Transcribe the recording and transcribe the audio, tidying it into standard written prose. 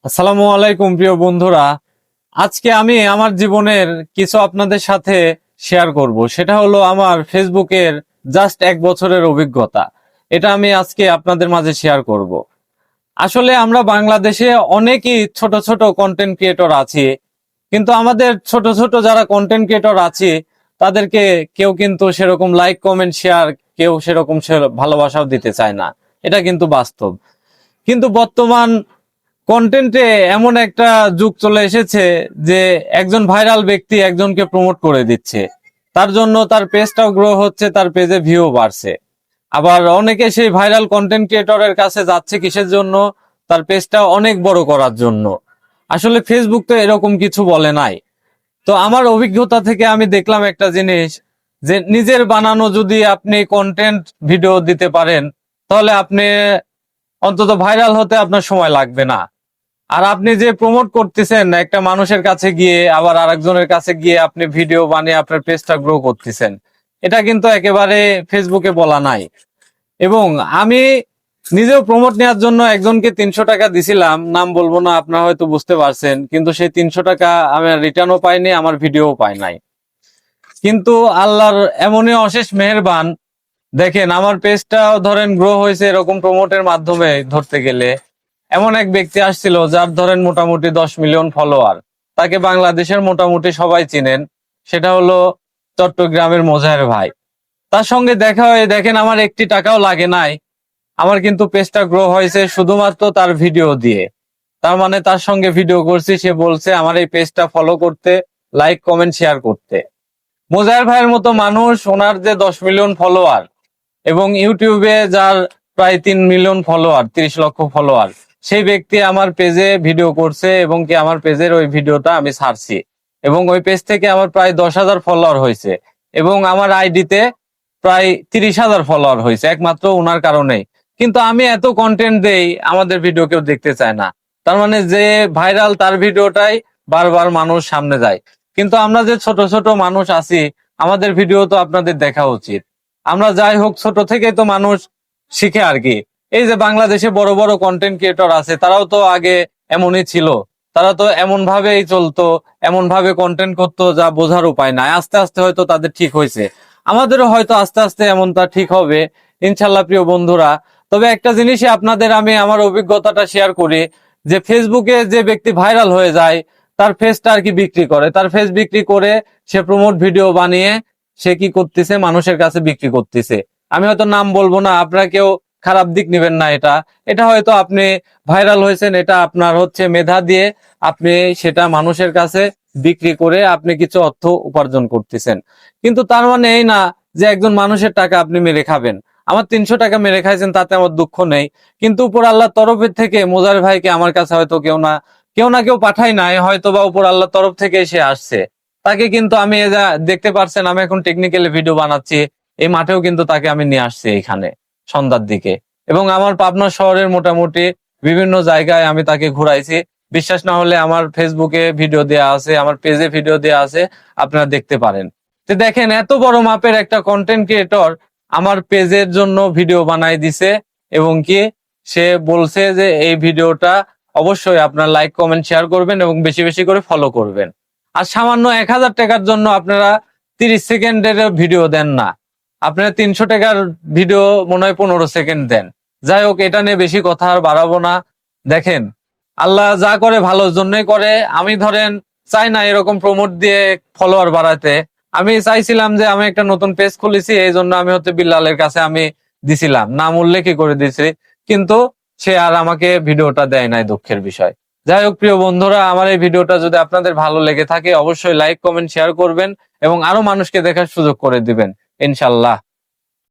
আসসালামু আলাইকুম প্রিয় বন্ধুরা। আজকে আমি আমার জীবনের কিছু আপনাদের সাথে শেয়ার করব। সেটা হলো আমার ফেসবুকের জাস্ট 1 বছরের অভিজ্ঞতা। এটা আমি আজকে আপনাদের মাঝে শেয়ার করব। আসলে আমরা বাংলাদেশে অনেকই ছোট ছোট কন্টেন্ট ক্রিয়েটর আছি, কিন্তু আমাদের ছোট ছোট যারা কন্টেন্ট ক্রিয়েটর আছে তাদেরকে কেউ কিন্তু সেরকম লাইক কমেন্ট শেয়ার, কেউ সেরকম ভালোবাসাও দিতে চায় না। এটা কিন্তু বাস্তব। কিন্তু বর্তমান কন্টেন্টে এমন একটা যুগ চলে এসেছে যে একজন ভাইরাল ব্যক্তি একজনকে প্রমোট করে দিচ্ছে, তার জন্য তার পেজটাও গ্রো হচ্ছে, তার পেজে ভিউ বাড়ছে। আবার অনেকে সেই ভাইরাল কন্টেন্ট ক্রিয়েটরের কাছে যাচ্ছে কিসের জন্য? তার পেজটা অনেক বড় করার জন্য। আসলে ফেসবুক তো এরকম কিছু বলে নাই। তো আমার অভিজ্ঞতা থেকে আমি দেখলাম একটা জিনিস, যে নিজের বানানো যদি আপনি কন্টেন্ট ভিডিও দিতে পারেন, তাহলে আপনি অন্তত ভাইরাল হতে আপনার সময় লাগবে না। আর আপনি যে প্রমোট করতেছেন একটা মানুষের কাছে গিয়ে, আবার আরেকজনের কাছে গিয়ে আপনি ভিডিও বানিয়ে আপনার পেজটা গ্রো করতেছেন, এটা কিন্তু একেবারে ফেসবুকে বলা নাই। এবং আমি নিজেও প্রমোট নেওয়ার জন্য একজনকে 300 টাকা দিছিলাম, নাম বলবো না, আপনারা হয়তো বুঝতে পারছেন। কিন্তু সেই 300 টাকা আমি রিটার্নও পাইনি, আমার ভিডিও পাই নাই। কিন্তু আল্লাহর এমনই অশেষ মেহেরবান, দেখেন আমার পেজটাও ধরেন গ্রো হয়েছে এরকম প্রমোটের মাধ্যমে। ধরতে গেলে এমন এক ব্যক্তি আসছিল যার ধরেন মোটামুটি 10 মিলিয়ন ফলোয়ার, তাকে বাংলাদেশের মোটামুটি সবাই চিনেন। সেটা হলো চট্টগ্রামের মোজাহের ভাই। তার সঙ্গে দেখা হয়ে দেখেন আমার 1 টাকাও লাগে নাই, আমার কিন্তু পেজটা গ্রো হয়েছে শুধুমাত্র তার ভিডিও দিয়ে। তার মানে তার সঙ্গে ভিডিও করছি, সে বলছে আমার এই পেজটা ফলো করতে, লাইক কমেন্ট শেয়ার করতে। মোজাহের ভাইয়ের মতো মানুষ, ওনার যে 10 মিলিয়ন ফলোয়ার, এবং ইউটিউবে যার প্রায় 3 মিলিয়ন ফলোয়ার, 30 লক্ষ ফলোয়ার, সেই ব্যক্তি আমার পেজে ভিডিও করছে এবং কি আমার পেজের ওই ভিডিওটা আমি ছাড়ছি, এবং ওই পেজ থেকে আমার প্রায় 10,000 ফলোয়ার হয়েছে, এবং আমার আইডিতে প্রায় 30,000 ফলোয়ার হয়েছে একমাত্র ওনার কারণেই। কিন্তু আমি এত কন্টেন্ট দেই, আমাদের ভিডিও কেউ দেখতে চায় না। তার মানে যে ভাইরাল তার ভিডিওটাই বারবার মানুষ সামনে যায়। কিন্তু আমরা যে ছোট ছোট মানুষ আছি, আমাদের ভিডিও তো আপনাদের দেখা উচিত। আমরা যাই হোক ছোট থেকেই তো মানুষ শিখে আর কি। এই যে বাংলাদেশে বড় বড় কন্টেন্ট ক্রিয়েটর আছে, তারাও তো আগে এমনই ছিল। তারা তো এমন ভাবেই চলতো, এমন ভাবে কন্টেন্ট করতো যা বোঝার উপায় নাই। আস্তে আস্তে হয়তো তাদের ঠিক হয়েছে, আমাদেরও হয়তো আস্তে আস্তে এমনটা ঠিক হবে ইনশাল্লাহ প্রিয় বন্ধুরা। তবে একটা জিনিসই আপনাদের আমি আমার অভিজ্ঞতাটা শেয়ার করি, যে ফেসবুকে যে ব্যক্তি ভাইরাল হয়ে যায়, তার ফেসটা আর কি বিক্রি করে, তার ফেস বিক্রি করে সে প্রমোট ভিডিও বানিয়ে সে কি করতেছে, মানুষের কাছে বিক্রি করতেছে। আমি হয়তো নাম বলবো না, আপনারা কেউ খারাপ দিক নেবেন না। এটা এটা হয়তো আপনি ভাইরাল হয়েছেন, এটা আপনার হচ্ছে মেধা দিয়ে আপনি সেটা মানুষের কাছে বিক্রি করে আপনি কিছু অর্থ উপার্জন করতেছেন। কিন্তু তার মানে এই না যে একজন মানুষের টাকা আপনি মেরে খাবেন। আমার 300 টাকা মেরে খাইছেন, তাতে আমার দুঃখ নেই। কিন্তু উপর আল্লাহর তরফের থেকে মোজার ভাইকে আমার কাছে হয়তো কেউ পাঠাই নাই, হয়তো বা উপর আল্লাহর তরফ থেকে সে আসছে। তাকে কিন্তু আমি দেখতে পারছেন, আমি এখন টেকনিক্যালি ভিডিও বানাচ্ছি, এই মাঠেও কিন্তু তাকে আমি নিয়ে আসছি এখানে সন্ধ্যার দিকে। এবং আমার পাবনা শহরের মোটামুটি বিভিন্ন জায়গায় আমি তাকে ঘুরাইছি। বিশ্বাস না হলে আমার ফেসবুকে ভিডিও দেয়া আছে, আমার পেজে ভিডিও দেয়া আছে, আপনারা দেখতে পারেন। তো দেখেন এত বড় মাপের একটা কন্টেন্ট ক্রিয়েটর আমার পেজের জন্য ভিডিও বানাই দিছে, এবং কি সে বলছে যে এই ভিডিওটা অবশ্যই আপনারা লাইক কমেন্ট শেয়ার করবেন এবং বেশি বেশি করে ফলো করবেন। আর সামান্য 1,000 টাকার জন্য আপনারা 30 সেকেন্ডের ভিডিও দেন না, আপনারা 300 টাকার ভিডিও মনে হয় 15 সেকেন্ড দেন। যাই হোক, এটা নিয়ে বেশি কথা আর বাড়াবো না। দেখেন আল্লাহ যা করে ভালোর জন্যই করে। আমি ধরেন চাই না এরকম প্রমোট দিয়ে ফলোয়ার বাড়াতে। আমি চাইছিলাম যে আমি একটা নতুন পেজ খুলেছি, এই জন্য আমি হচ্ছে বিল্লালের কাছে আমি দিছিলাম, নাম উল্লেখই করে দিছি। কিন্তু সে আর আমাকে ভিডিওটা দেয় নাই, দুঃখের বিষয়। যাই হোক প্রিয় বন্ধুরা, আমার এই ভিডিওটা যদি আপনাদের ভালো লেগে থাকে অবশ্যই লাইক কমেন্ট শেয়ার করবেন এবং আরো মানুষকে দেখার সুযোগ করে দিবেন ইনশাল্লাহ।